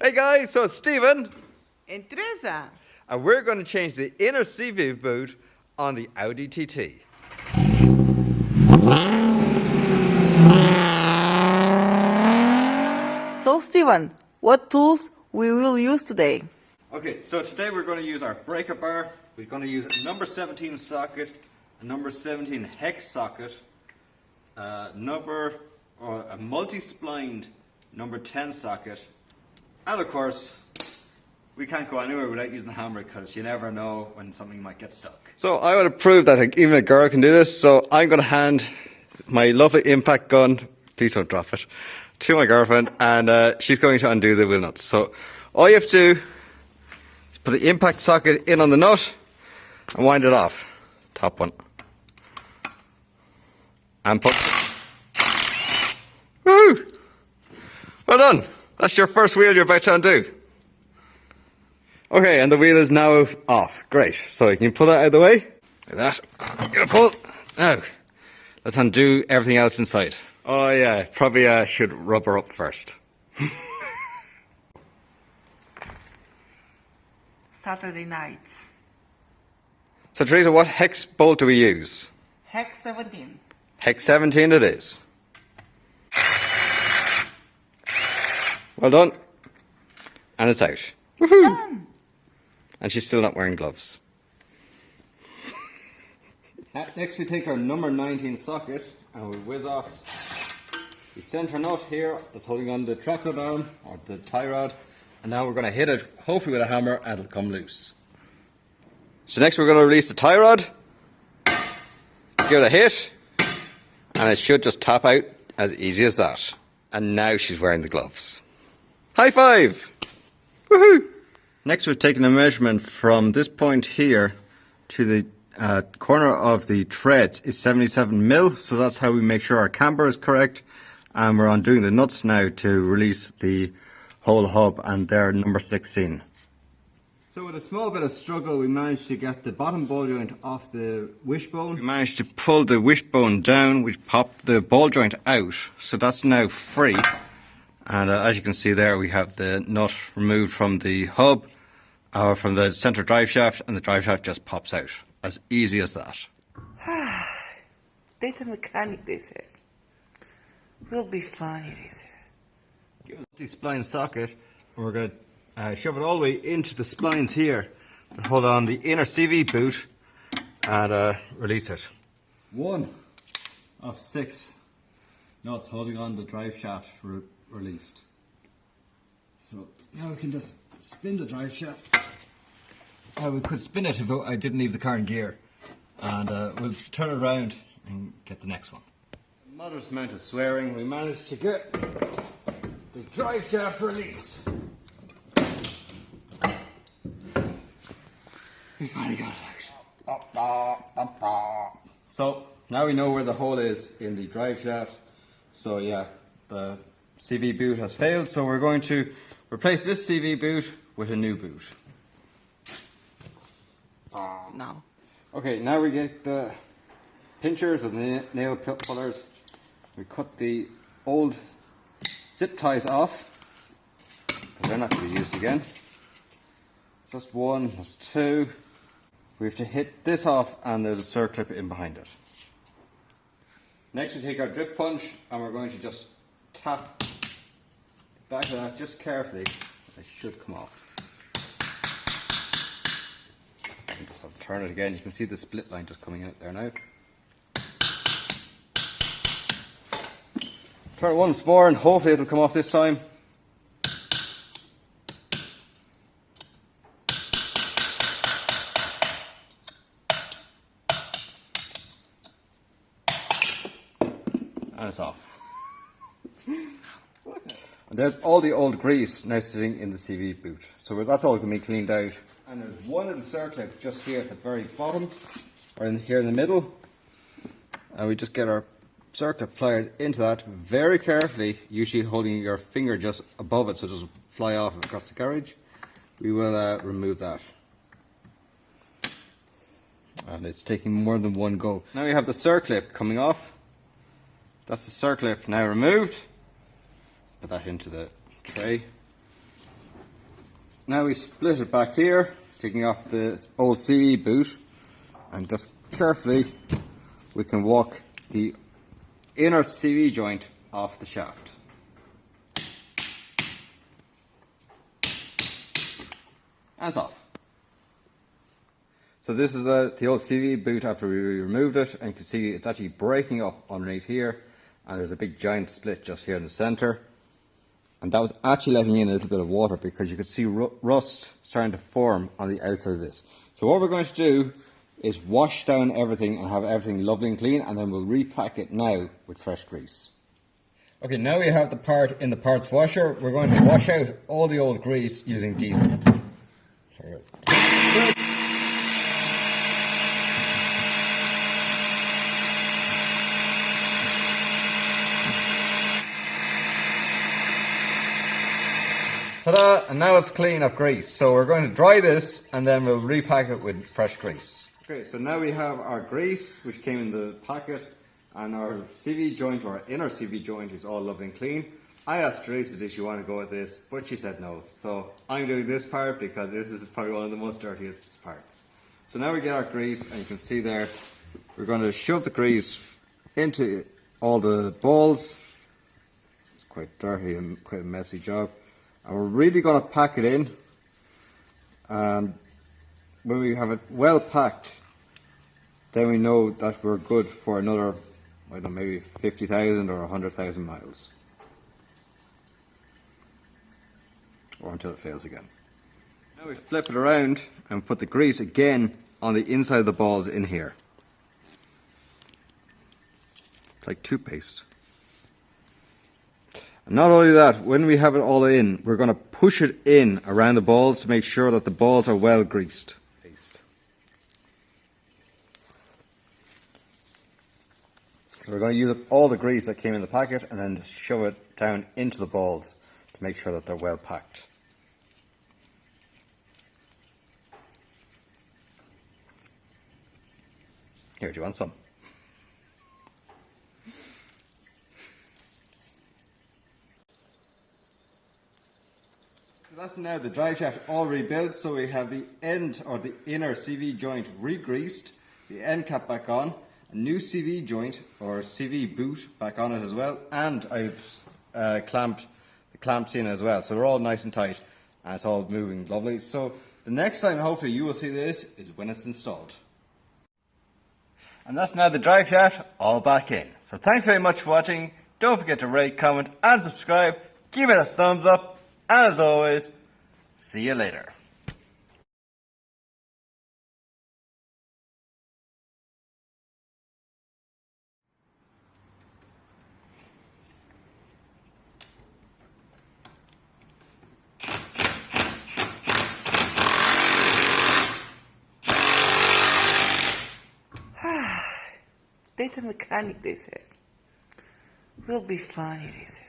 Hey guys, so it's Stephen. And Teresa. And we're going to change the inner CV boot on the Audi TT. So Stephen, what tools we will use today? Okay, so today we're going to use our breaker bar. We're going to use a number 17 socket, a number 17 hex socket, a multi-splined number 10 socket, and of course, we can't go anywhere without using the hammer because you never know when something might get stuck. So I want to prove that even a girl can do this, so I'm going to hand my lovely impact gun, please don't drop it, to my girlfriend, and she's going to undo the wheel nuts. So all you have to do is put the impact socket in on the nut and wind it off. Top one. And put. Woo! Well done. That's your first wheel you're about to undo. Okay, and the wheel is now off. Great. So you can pull that out of the way. Like that. You're gonna pull. Now, let's undo everything else inside. Oh yeah, probably should rub her up first. Saturday nights. So Teresa, what hex bolt do we use? Hex 17. Hex 17 it is. Well done. And it's out. Woohoo! Done. And she's still not wearing gloves. Next we take our number 19 socket and we whiz off the center nut here that's holding on the track rod arm or the tie rod, and now we're going to hit it hopefully with a hammer and it'll come loose. So next we're going to release the tie rod, give it a hit, and it should just tap out as easy as that. And now she's wearing the gloves. High five! Woohoo! Next we've taken a measurement from this point here to the corner of the treads is 77 mil, so that's how we make sure our camber is correct. And we're undoing the nuts now to release the whole hub, and they're number 16. So with a small bit of struggle we managed to get the bottom ball joint off the wishbone. We managed to pull the wishbone down, which popped the ball joint out, so that's now free. And as you can see there, we have the nut removed from the hub, from the center drive shaft, and the drive shaft just pops out. As easy as that. Data mechanic, they said. Will be funny, they said. Give us the spline socket, and we're going to shove it all the way into the splines here, and hold on the inner CV boot, and release it. 1 of 6 nuts holding on the drive shaft released. So now we can just spin the drive shaft. We could spin it if I didn't leave the car in gear, and we'll turn it around and get the next one. Modest amount of swearing, we managed to get the drive shaft released. We finally got it out. So now we know where the hole is in the drive shaft. So yeah, the CV boot has failed, so we're going to replace this CV boot with a new boot. Now. Okay, now we get the pinchers and the nail pullers. We cut the old zip ties off because they're not to be used again. So that's 1, that's 2. We have to hit this off, and there's a circlip in behind it. Next we take our drift punch and we're going to just tap the back of that just carefully. It should come off. And just have to turn it again. You can see the split line just coming out there now. Turn it once more and hopefully it'll come off this time. And it's off. And there's all the old grease now sitting in the CV boot. So that's all going to be cleaned out. And there's one little circlip just here at the very bottom, or here in the middle. And we just get our circlip plied into that very carefully, usually holding your finger just above it so it doesn't fly off across the carriage. We will remove that. And it's taking more than one go. Now we have the circlip coming off. That's the circlip now removed. Put that into the tray. Now we split it back here, taking off the old CV boot, and just carefully we can walk the inner CV joint off the shaft. And it's off. So this is the old CV boot after we removed it, and you can see it's actually breaking up underneath here, and there's a big giant split just here in the center. And that was actually letting in a little bit of water because you could see rust starting to form on the outside of this. So what we're going to do is wash down everything and have everything lovely and clean, and then we'll repack it now with fresh grease. Okay, now we have the part in the parts washer. We're going to wash out all the old grease using diesel. Sorry. Ta-da! And now it's clean of grease. So we're going to dry this and then we'll repack it with fresh grease. Okay, so now we have our grease, which came in the packet, and our CV joint, or our inner CV joint, is all lovely and clean. I asked Teresa, did she want to go with this, but she said no. So I'm doing this part because this is probably one of the most dirtiest parts. So now we get our grease, and you can see there, we're going to shove the grease into all the balls. It's quite dirty and quite a messy job. And we're really going to pack it in, and when we have it well packed, then we know that we're good for another, I don't know, maybe 50,000 or 100,000 miles. Or until it fails again. Now we flip it around and put the grease again on the inside of the balls in here. It's like toothpaste. And not only that, when we have it all in, we're going to push it in around the balls to make sure that the balls are well greased. So we're going to use up all the grease that came in the packet and then just shove it down into the balls to make sure that they're well packed. Here, do you want some? So that's now the drive shaft all rebuilt. So we have the end, or the inner CV joint, re-greased, the end cap back on, a new CV joint or CV boot back on it as well, and I've clamped the clamps in as well. So they're all nice and tight, and it's all moving lovely. So the next time hopefully you will see this is when it's installed. And that's now the drive shaft all back in. So thanks very much for watching. Don't forget to rate, comment and subscribe. Give it a thumbs up. And as always, see you later. Data mechanic, they said. Will be funny, they said.